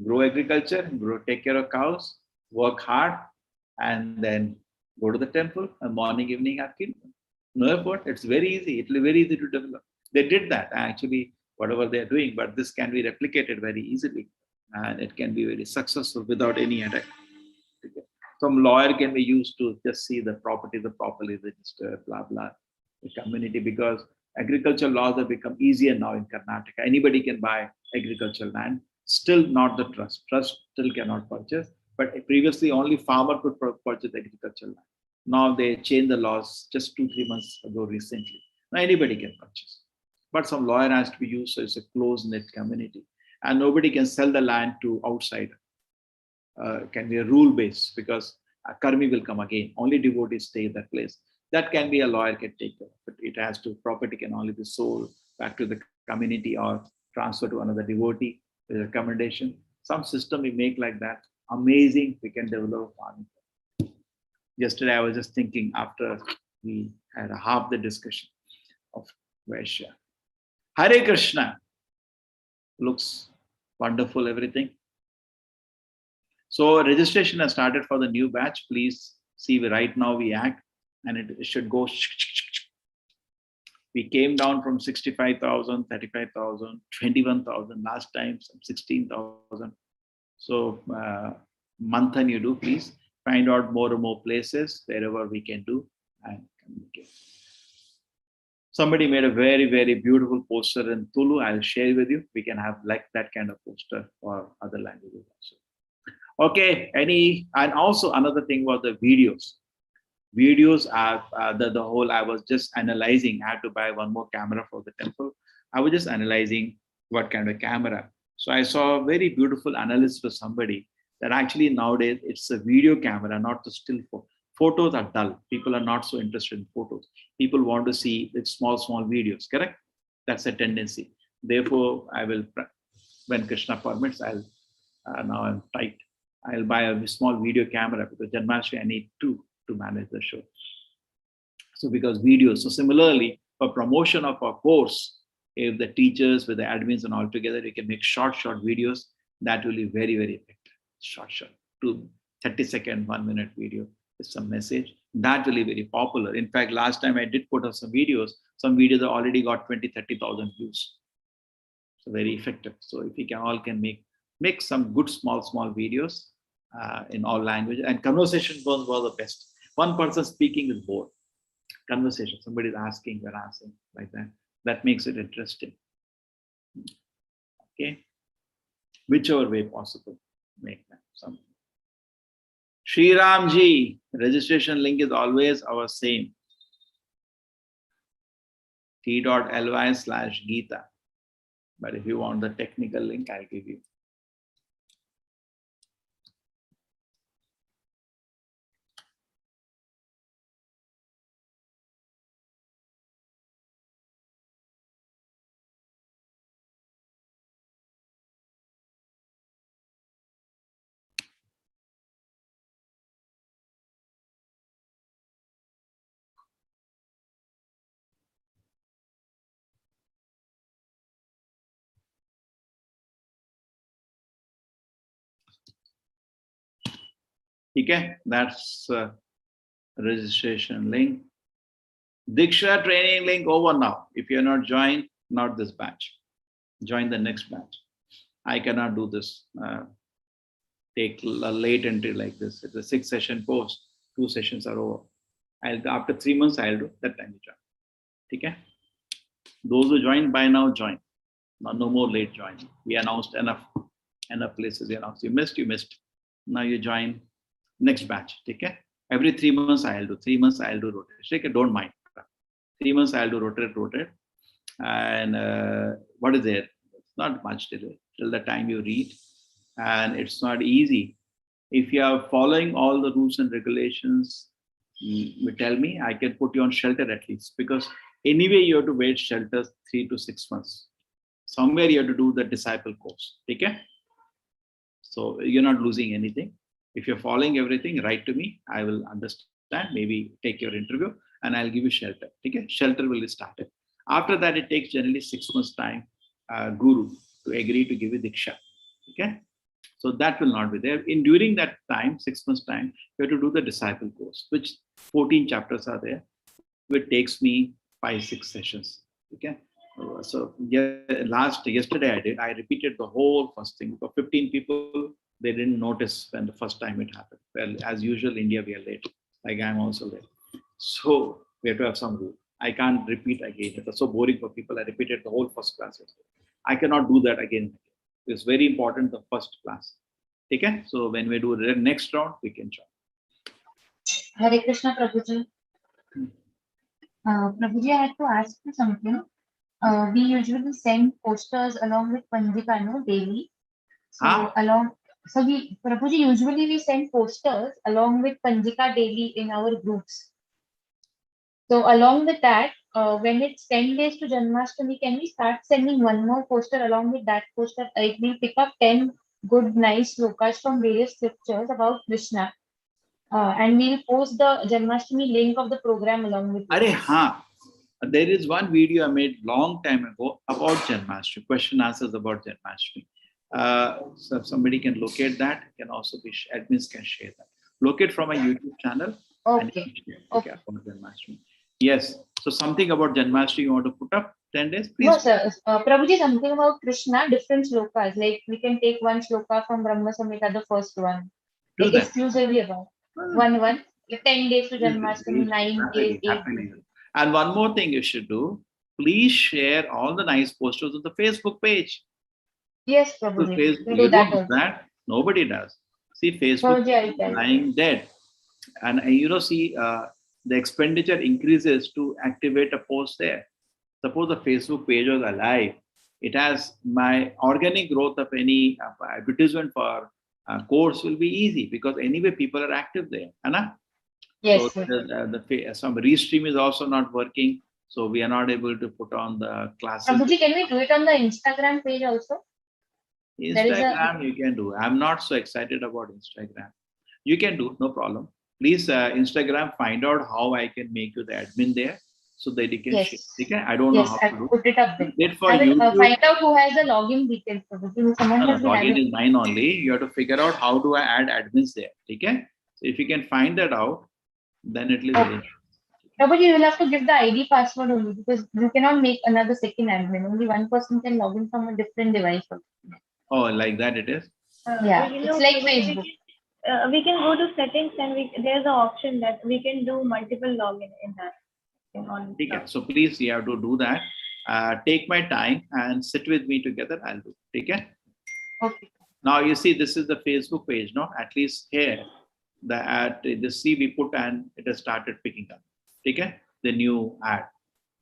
Grow agriculture, take care of cows, work hard, and then go to the temple and morning, evening have kirtan. No effort. It's very easy. It will be very easy to develop. They did that actually, whatever they're doing, but this can be replicated very easily and it can be very successful without any attack. Okay. Some lawyer can be used to just see the properties are properly registered, blah, blah, the community, because agricultural laws have become easier now in Karnataka. Anybody can buy agricultural land, still not the trust. Trust still cannot purchase, but previously only farmer could purchase agricultural land. Now they changed the laws just 2-3 months ago recently. Now anybody can purchase. But some lawyer has to be used, so it's a close-knit community. And nobody can sell the land to outsider. Can be a rule-based, because a karmi will come again. Only devotees stay in that place. That can be a lawyer can take care of, but it has to, property can only be sold back to the community or transferred to another devotee with recommendation. Some system we make like that, amazing, we can develop farming. Yesterday I was just thinking after we had half the discussion of Vaishya. Hare Krishna. Looks wonderful, everything. So registration has started for the new batch. Please see, right now we act and it should go. We came down from 65,000, 35,000, 21,000 last time, some 16,000. So Manthan you do, please find out more and more places wherever we can do and communicate. Somebody made a very, very beautiful poster in Tulu. I'll share with you. We can have like that kind of poster for other languages also. Okay, and also another thing was the videos. Videos are the whole, I was just analyzing, I had to buy one more camera for the temple. I was just analyzing what kind of camera. So I saw a very beautiful analysis for somebody that actually nowadays it's a video camera, not the still photo. Photos are dull. People are not so interested in photos. People want to see the small videos, correct? That's a tendency. Therefore, I will, when Krishna permits, I'll, now I'm tight. I'll buy a small video camera because Janmashtami I need two to manage the show. So because videos, so similarly for promotion of our course, if the teachers with the admins and all together, we can make short videos, that will be very, very effective. Short, 30-second, 1-minute video with some message. That will be very popular. In fact, last time I did put up some videos have already got 20-30,000 views. So very effective. So if we can all make some good small videos in all languages, and conversation was the best. One person speaking is bored. Conversation, somebody is asking, we're answering like that. That makes it interesting. Okay, whichever way possible, make that something. Shri Ramji, registration link is always our same. t.ly/Geeta. But if you want the technical link, I'll give you. Okay, that's registration link. Diksha training link over now. If you're not joined, not this batch. Join the next batch. I cannot do this. Take a late entry like this. It's a 6-session course. 2 sessions are over. After 3 months, I'll do that time you join. Okay? Those who joined by now, join. No more late joining. We announced enough places. You missed. Now you join next batch. Okay? Every 3 months I'll do. 3 months I'll do rotate. Okay? Don't mind. 3 months I'll do rotate. And what is there? It's not much till the time you read. And it's not easy. If you are following all the rules and regulations, you tell me, I can put you on shelter at least, because anyway you have to wait shelters 3 to 6 months. Somewhere you have to do the disciple course. Okay? So you're not losing anything. If you're following everything, write to me. I will understand, maybe take your interview, and I'll give you shelter. Okay? Shelter will be started. After that, it takes generally 6 months time, guru to agree to give you diksha. Okay? So that will not be there. During that time, 6 months time, you have to do the disciple course, which 14 chapters are there, which takes me 5-6 sessions. Okay? So yesterday I repeated the whole first thing. For 15 people, they didn't notice when the first time it happened. Well, as usual, India, we are late. Like I'm also late. So we have to have some rule. I can't repeat again. It was so boring for people. I repeated the whole first class yesterday. I cannot do that again. It's very important, the first class. Okay? So when we do the next round, we can join. Hare Krishna, Prabhuji. Prabhuji, I had to ask you something. We usually send posters along with Panjika, no, daily. So Prabhuji, usually we send posters along with Panjika daily in our groups. So along with that, when it's 10 days to Janmashtami, can we start sending one more poster along with that poster? Like we pick up 10 good, nice slokas from various scriptures about Krishna. And we'll post the Janmashtami link of the program along with it. There is one video I made long time ago about Janmashtami, question answers about Janmashtami. So if somebody can locate that, can also be admins can share that. Locate from a YouTube channel. Okay. Okay. About Janmashtami. Yes. So something about Janmashtami you want to put up 10 days, please. No, sir. Prabhuji, something about Krishna, different slokas. Like we can take one sloka from Brahma Samhita, the first one. Do like that. Exclusively about one. 10 days to Janmashtami, 9 days, 8 days. And one more thing you should do, please share all the nice posters on the Facebook page. Yes, Prabhuji. So you don't do that. Nobody does. See, Facebook is lying dead. And see, the expenditure increases to activate a post there. Suppose the Facebook page was alive. It has my organic growth of any advertisement for course will be easy because anyway people are active there. Anna? Yes. So some restream is also not working. So we are not able to put on the classes. Prabhuji, can we do it on the Instagram page also? Instagram you can do. I'm not so excited about Instagram. You can do, no problem. Please Instagram, find out how I can make you the admin there so that you can share. Okay? I don't know how to do. Put it up there. I will find out who has the login details. Login is mine only. You have to figure out how do I add admins there. Okay? So if you can find that out, then it will be. But you will have to give the ID password only because you cannot make another second admin. Only one person can log in from a different device. Oh, like that it is? Yeah, it's like Facebook. We can go to settings and there's an option that we can do multiple login in that. Okay. So please, you have to do that. Take my time and sit with me together. I'll do. Okay. Now you see, this is the Facebook page, no? At least here, the C we put and it has started picking up. Okay. The new ad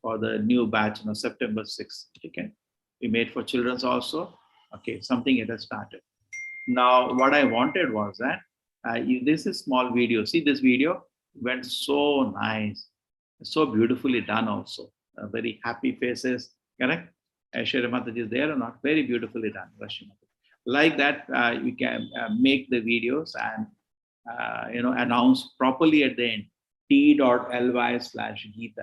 for the new batch, September 6th. Okay. We made for children's also. Okay. Something it has started. Now, what I wanted was that this is small video. See, this video went so nice, so beautifully done also. Very happy faces, correct? Aishwarya Mataji is there or not? Very beautifully done, Rashimata. Like that, you can make the videos and announce properly at the end. t.ly/Geeta.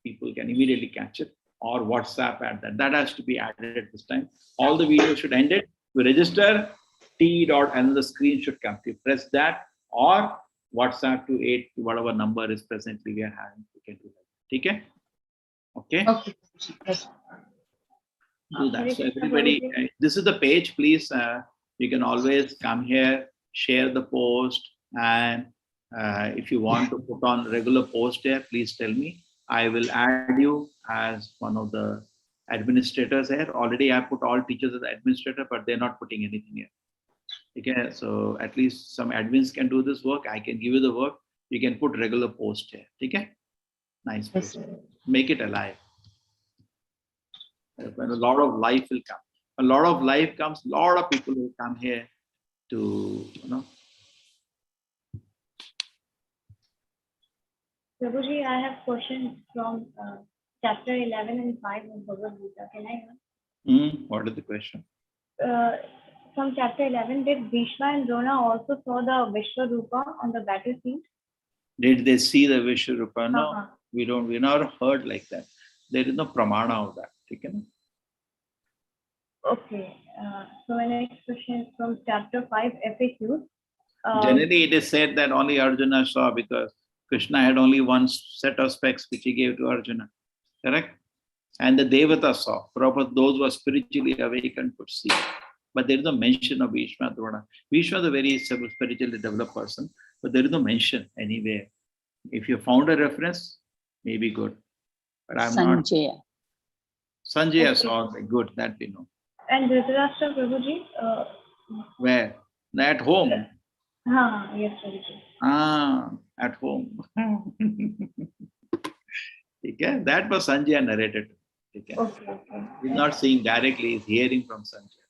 People can immediately catch it, or WhatsApp at that. That has to be added at this time. All the videos should end it. To register, another screen should come. You press that or WhatsApp to 8 whatever number is presently we are having. You can do that. Okay? Okay. Do that. So everybody, this is the page. Please, you can always come here, share the post, and if you want to put on regular post here, please tell me. I will add you as one of the administrators here. Already I put all teachers as administrator, but they're not putting anything here. Okay, so at least some admins can do this work. I can give you the work. You can put regular post here. Okay, nice. Yes, make it alive. When a lot of life will come. A lot of life comes. A lot of people will come here to Prabhuji, I have questions from chapter 11 and 5 of Bhagavad Gita. Can I know? What is the question? From chapter 11, did Bhishma and Drona also saw the Vishwarupa on the battlefield? Did they see the Vishwarupa? No, we don't. We never heard like that. There is no pramana of that. Okay. So my next question is from chapter 5 FAQs. Generally, it is said that only Arjuna saw because Krishna had only one set of specs which he gave to Arjuna. Correct? And the Devata saw. Proper those who are spiritually awakened could see. But there is no mention of Bhishma Drona. Bhishma is a very spiritually developed person, but there is no mention anywhere. If you found a reference, maybe good. But I'm not. Sanjaya saw, good, that we know. And Dhritarashtra, Prabhuji? Where? At home. Yes, Prabhuji. At home. Okay? That was Sanjaya narrated. Okay. He's not seeing directly, he's hearing from Sanjaya.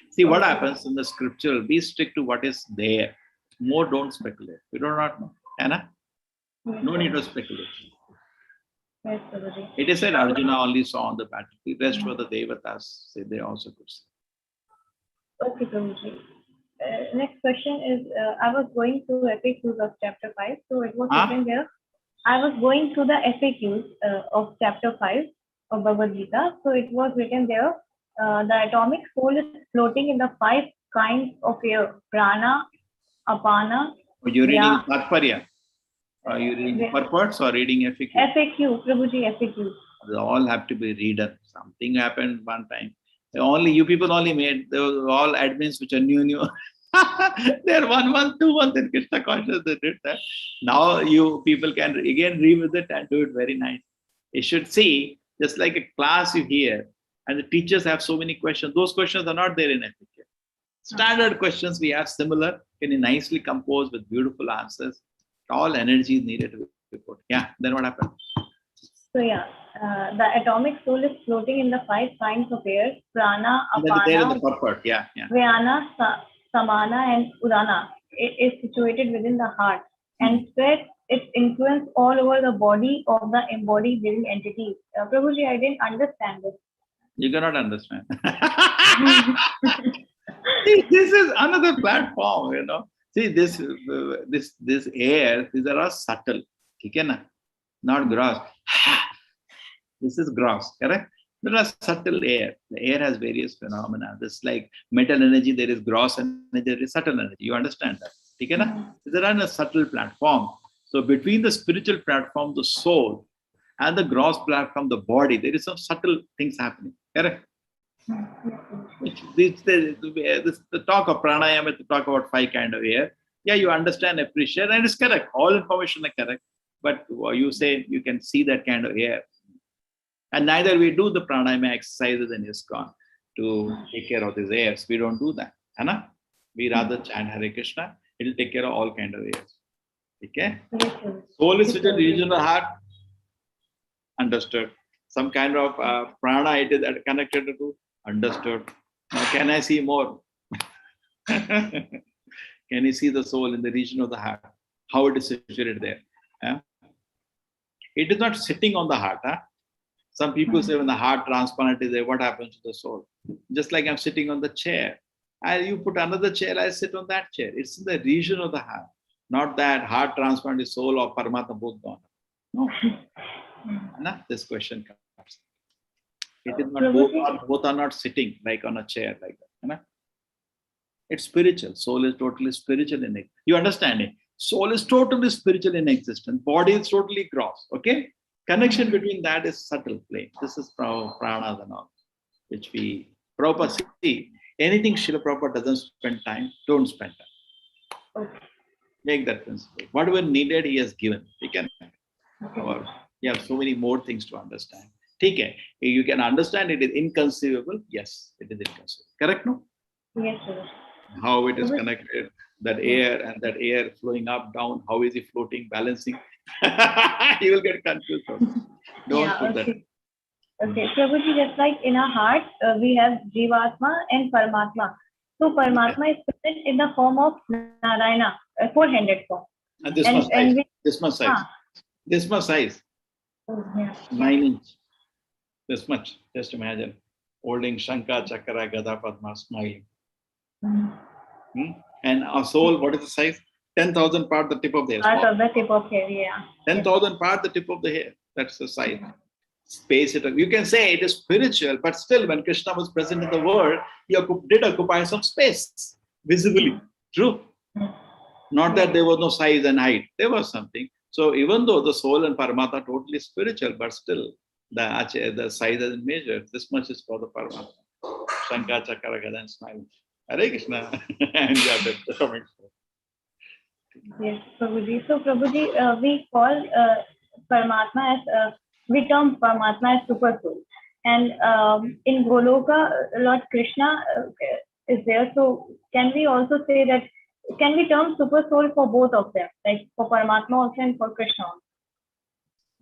See what happens in the scriptural, be strict to what is there. More don't speculate. We do not know. Anna? No need to speculate. Yes, Prabhuji. It is said Arjuna only saw on the battle. The rest were the Devatas, say they also could see. Okay, Prabhuji. Next question is, I was going through FAQs of chapter 5. So it was written there. I was going through the FAQs of chapter 5 of Bhagavad Gita. So it was written there, the atomic soul is floating in the 5 kinds of air. Prana, Apana. You're reading Tatparya. Are you reading purports or reading FAQ? FAQ, Prabhuji, FAQ. They all have to be read. Something happened one time. Only you people only made, they were all admins which are new. They're 1, 2, 1, then Krishna conscious, they did that. Now you people can again revisit and do it very nice. You should see, just like a class you hear, and the teachers have so many questions. Those questions are not there in FAQ. Standard questions we have similar, can be nicely composed with beautiful answers. All energy is needed to be put. Yeah, then what happened? So yeah, the atomic soul is floating in the 5 kinds of air. Prana, Apana, Vyana, Samana and Udana. It is situated within the heart and spreads its influence all over the body of the embodied living entities. Prabhuji, I didn't understand this. You cannot understand. This is another platform, you know. See, this air, these are all subtle. Okay, na? Not gross. This is gross, correct? There are subtle air. The air has various phenomena. This like metal energy, there is gross energy, there is subtle energy. You understand that? Okay, na? These are on a subtle platform. So between the spiritual platform, the soul, and the gross platform, the body, there is some subtle things happening. Correct? The talk of pranayama, the talk about 5 kind of air. Yeah, you understand, appreciate, and it's correct. All information is correct. But you say you can see that kind of air. And neither we do the pranayama exercises in ISKCON to take care of these airs. We don't do that. Anna? We rather chant Hare Krishna. It will take care of all kind of airs. Okay? Soul is within the region of the heart. Understood. Some kind of prana it is connected to. Understood. Now can I see more? Can you see the soul in the region of the heart? How it is situated there? It is not sitting on the heart. Some people say when the heart transplant is there, what happens to the soul? Just like I'm sitting on the chair. You put another chair, I sit on that chair. It's in the region of the heart. Not that heart transplant is soul or Paramatma both gone. No. This question comes. It is not both are not sitting like on a chair like that. It's spiritual. Soul is totally spiritual in it. You understand it? Soul is totally spiritual in existence. Body is totally gross. Okay? Connection between that is subtle plane. This is pranas and all, which we Prabhupada see. Anything Srila Prabhupada doesn't spend time, don't spend time. Okay. Make that principle. Whatever needed, he has given. We can. Or you have so many more things to understand. Okay. You can understand it is inconceivable. Yes, it is inconceivable. Correct, no? Yes, sir. How it is connected, that air and that air flowing up, down, how is it floating, balancing? You will get confused. Don't put that. Okay, Prabhuji, just like in our heart, we have Jivatma and Paramatma. So Paramatma is present in the form of Narayana, a 4-handed form. And this much size. This much size. This much size. 9 inch. This much. Just imagine. Holding Shankha, Chakra, Gada, Padma, smiling. And our soul, what is the size? 10,000 part the tip of the hair. Part of the tip of hair, yeah. 10,000 part the tip of the hair. That's the size. Space it. You can say it is spiritual, but still when Krishna was present in the world, he did occupy some space, visibly. True? Not that there was no size and height. There was something. So even though the soul and Paramatma are totally spiritual, but still The size doesn't measure. This much is for the Paramatma. Shankha, Chakra, Gada, and smile. Hare Krishna. And yeah, that's coming. Yes, Prabhuji. So, Prabhuji, we call Paramatma as, we term Paramatma as super soul. And in Goloka, Lord Krishna is there. So, can we also say that, can we term super soul for both of them? Like for Paramatma also and for Krishna also?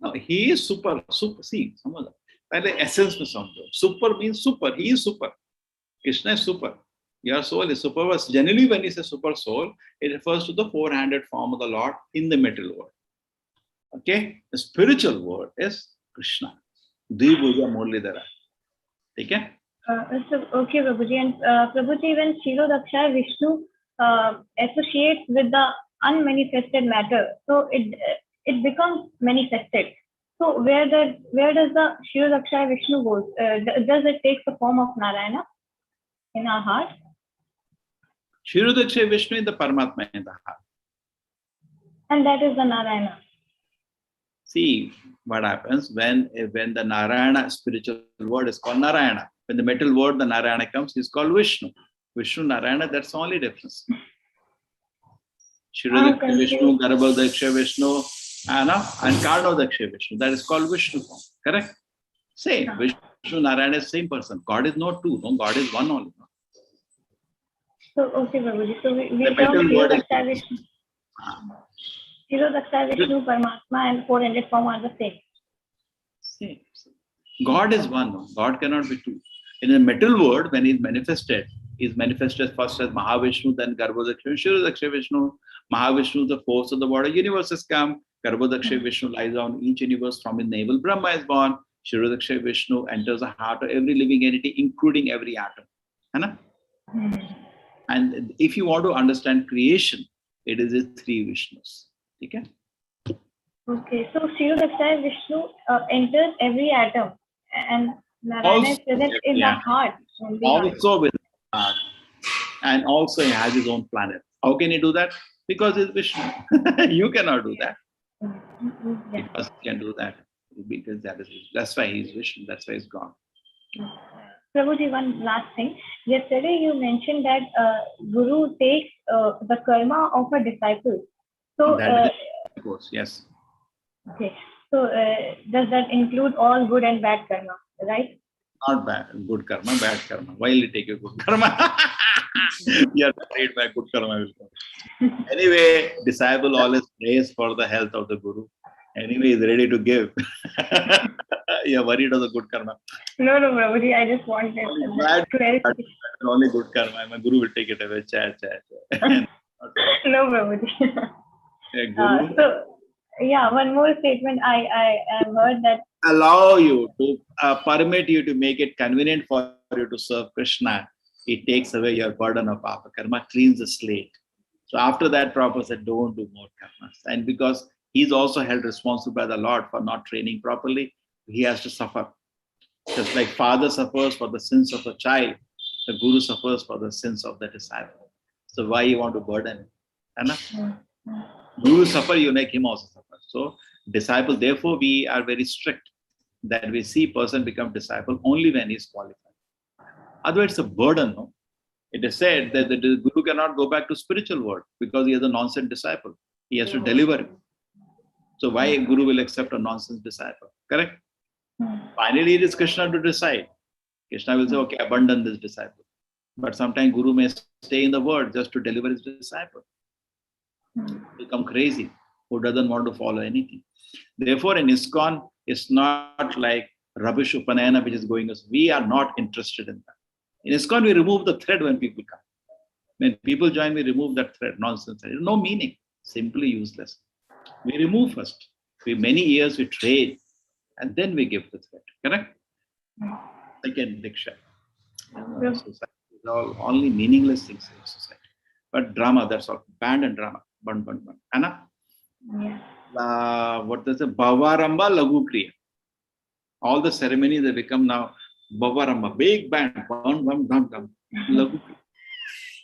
No, he is super. See, the essence में समझो. Super means super. He is super. Krishna is super. Your soul is super. But generally, when he says super soul, it refers to the four-handed form of the Lord in the material world. Okay? The spiritual world is Krishna. Dvibhuja Murlidhara. Okay? Okay, Prabhuji. And Prabhuji, when Kshirodaksha Vishnu associates with the unmanifested matter, so it becomes manifested. So where does the Kshirodaksha Vishnu goes? Does it take the form of Narayana in our heart? Kshirodaksha Vishnu is the Paramatma in the heart. And that is the Narayana. See what happens when the Narayana spiritual word is called Narayana. When the metal word, the Narayana comes, is called Vishnu. Vishnu, Narayana, that's the only difference. Kshirodaksha Vishnu, Garbhodaksha Vishnu, and Karnodaksha Vishnu. That is called Vishnu form. Correct? Same. Vishnu, Narayana is same person. God is not two. No, God is one only. So, okay, Prabhuji. So we term Kshirodaksha Vishnu. Kshirodaksha Vishnu, Paramatma, and four-handed form are the same. Same. God is one. No? God cannot be two. In the metal world, when he is manifested first as Mahavishnu, then Garbhodaksha, Kshirodaksha Vishnu. Mahavishnu, the force of the water universe has come. Garbhodaksha Vishnu lies on each universe. From his navel, Brahma is born. Kshirodaksha Vishnu enters the heart of every living entity, including every atom. Right? And if you want to understand creation, it is the three Vishnus. Okay? Okay, so Kshirodaksha Vishnu enters every atom, and Narayana is present in the heart. Also with the heart. And also he has his own planet. How can he do that? Because he's Vishnu. You cannot do that. Yeah. Because he can do that. Because that's why he's Vishnu. That's why he's God. Prabhuji, one last thing. Yesterday you mentioned that Guru takes the karma of a disciple. So, of course, yes. Okay. So, does that include all good and bad karma, right? Not bad. Good karma, bad karma. Why will he take a good karma? You are afraid by good karma will come. Anyway, disciple always prays for the health of the Guru. Anyway, he's ready to give. You are worried of the good karma. No, Prabhuji, I just wanted clarity. Only good karma. My Guru will take it away. No, Prabhuji. So, yeah, one more statement I heard that allow you to permit you to make it convenient for you to serve Krishna. It takes away your burden of papa karma, cleans the slate. So after that, Prabhupada said, don't do more karmas. And because he's also held responsible by the Lord for not training properly, he has to suffer. Just like father suffers for the sins of a child, the Guru suffers for the sins of the disciple. So why you want to burden him? Guru suffer, you make him also suffer. So disciple, therefore we are very strict that we see person become disciple only when he is qualified. Otherwise it's a burden, no? It is said that the Guru cannot go back to spiritual world because he is a nonsense disciple. He has to deliver him. So why Guru will accept a nonsense disciple? Correct? Finally it is Krishna to decide. Krishna will say, okay, abandon this disciple. But sometimes Guru may stay in the world just to deliver his disciple. Become crazy, who doesn't want to follow anything. Therefore, in ISKCON, it's not like rubbish upanayana which is going us. We are not interested in that. In ISKCON, we remove the thread when people come. When people join, we remove that thread. Nonsense. There's no meaning. Simply useless. We remove first. For many years we trade, and then we give the thread. Correct? Second diksha. Society is all only meaningless things in society. But drama, that's all. Band and drama. Bun. Anna? Yeah. What is it? Bhavaramba Lagu Kriya. All the ceremonies they become now Bhavaramba, big band, bum, Lagu Kriya.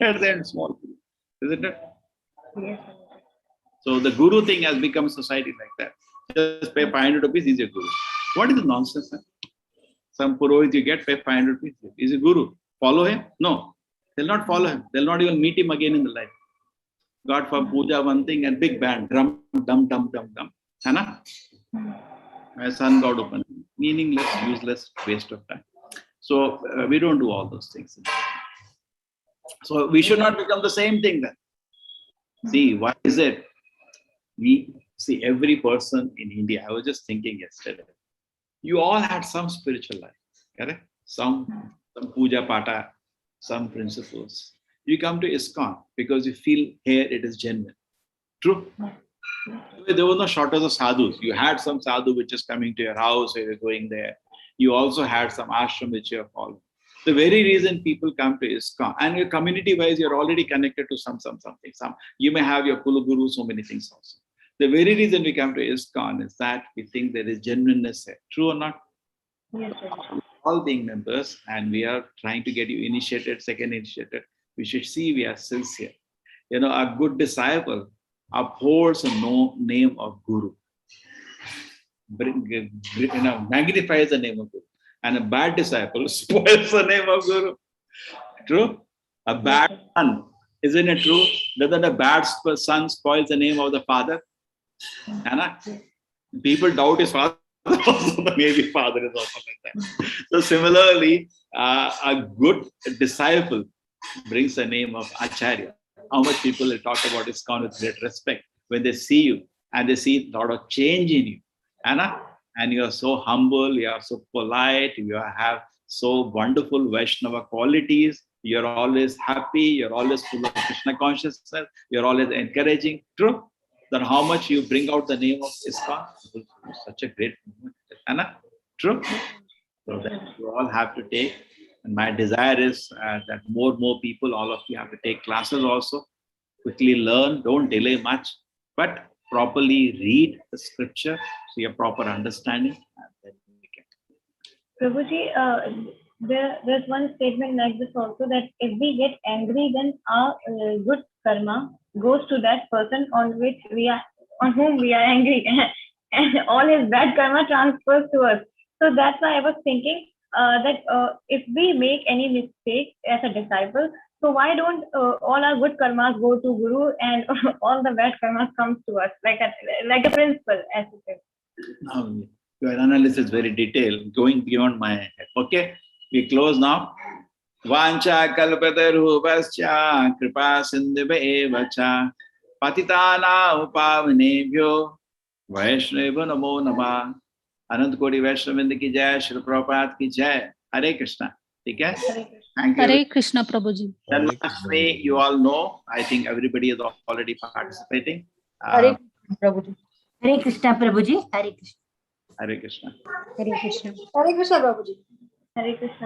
At the end, small Kriya. Isn't it? Yes. So the Guru thing has become society like that. Just pay 500 rupees, he's your Guru. What is the nonsense? Huh? Some Purohit you get, pay 500 rupees. Is he Guru? Follow him? No. They'll not follow him. They'll not even meet him again in the life. God for puja, one thing, and big band, drum, dum, dum, dum, dum. Hana? My son got open. Meaningless, useless, waste of time. So we don't do all those things. So we should not become the same thing then. See, why is it? We see every person in India. I was just thinking yesterday. You all had some spiritual life, correct? Some puja pata, some principles. You come to ISKCON because you feel here it is genuine. True? There was no shortage of sadhus. You had some sadhu which is coming to your house, or you're going there. You also had some ashram which you have followed. The very reason people come to ISKCON, and your community-wise, you're already connected to something. You may have your Kulu Guru, so many things also. The very reason we come to ISKCON is that we think there is genuineness here. True or not? Yes, sir. All being members, and we are trying to get you initiated, second initiated. We should see we are sincere. You know, a good disciple upholds a name of Guru. Magnifies the name of Guru. And a bad disciple spoils the name of Guru. True? A bad son. Isn't it true? Doesn't a bad son spoil the name of the father? Anna? People doubt his father. Also, maybe father is also like that. So similarly, a good disciple brings the name of Acharya. How much people will talk about ISKCON with great respect when they see you and they see a lot of change in you. Anna? And you are so humble, you are so polite, you have so wonderful Vaishnava qualities, you're always happy, you're always full of Krishna consciousness, you're always encouraging. True? Then how much you bring out the name of ISKCON? Such a great movement. Anna? True? So that you all have to take. And my desire is that more people, all of you have to take classes also. Quickly learn, don't delay much, but properly read the scripture, so your proper understanding. And then we can. Prabhuji, there's one statement like this also, that if we get angry, then our good karma goes to that person on whom we are angry, and all his bad karma transfers to us. So that's why I was thinking that if we make any mistake as a disciple, so why don't all our good karmas go to Guru and all the bad karmas comes to us, like a principle, as you said. Your analysis is very detailed, going beyond my head. Okay, we close now. Vancha kalpatarubhascha kripa sindhave evacha patitana upavanebhyo Vaishnava namo nama. Anant Koti Vaishnavinda ki jai, Shri Prabhupada ki jai. Hare Krishna. Okay? Thank you. Hare Krishna, Prabhuji. Janmashtami, you all know. I think everybody is already participating. Hare Prabhuji. Hare Krishna, Prabhuji. Hare Krishna. Hare Krishna. Hare Krishna. Hare Krishna, Prabhuji. Hare Krishna.